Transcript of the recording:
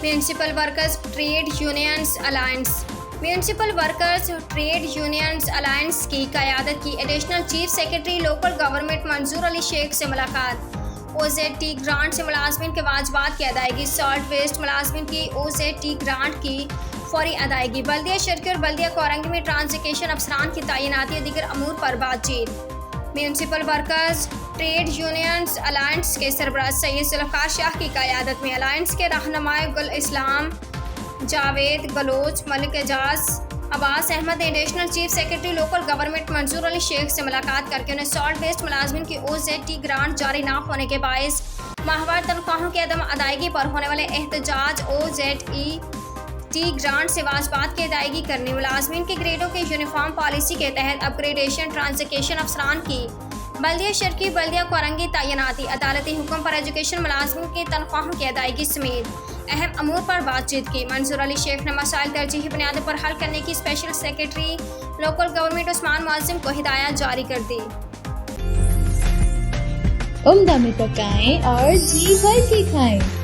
Municipal workers trade unions alliance municipal workers trade unions alliance की क़यादत की additional chief secretary local government मंजूर अली शेख से मुलाकात। OZT ग्रांट से मुलाजमिन के वाजबात की अदायगी। सॉल्ट वेस्ट मुलाजमिन की OZT ग्रांट की फौरी अदायगी। बल्दिया शर्की और बल्दिया कोरंगी में ट्रांसलोकेशन अफसरान की तैनाती और दीगर अमूर पर बातचीत। Municipal workers trade unions alliance के सरबराह सैयद जुल्फ़िकार शाह की क़यादत में अलायंस के रहनुमाए गुल इस्लाम, जावेद बलोच, मलिक एजाज, अब्बास अहमद ने additional chief secretary local government मंजूर अली शेख से मुलाकात करके उन्हें सॉल्ट वेस्ट मुलाजमिन की OZT ग्रांट जारी न होने के बायस माहवार तनख्वाहों की अदम अदायगी पर होने वाले एहतजाज OZT ग्रांट से वाजबात की अदायगी करने, मुलाजमिन के ग्रेडों के यूनिफॉर्म पॉलिसी के तहत अपग्रेडेशन ट्रांसलोकेशन अफसरान की बल्दिया शर्की बल्दिया कोरंगी तैनाती, अदालती हुक्म पर एजुकेशन मुलाजमिन की तनख्वाहों की अदायगी समेत अहम अमूर पर बातचीत की। मंजूर अली शेख ने मसाइल तरजीही बुनियादों पर हल करने की special secretary local government Usman Muazzam को हिदायत जारी कर दी। उम्दा में पकाएं और जी भर के खाएं।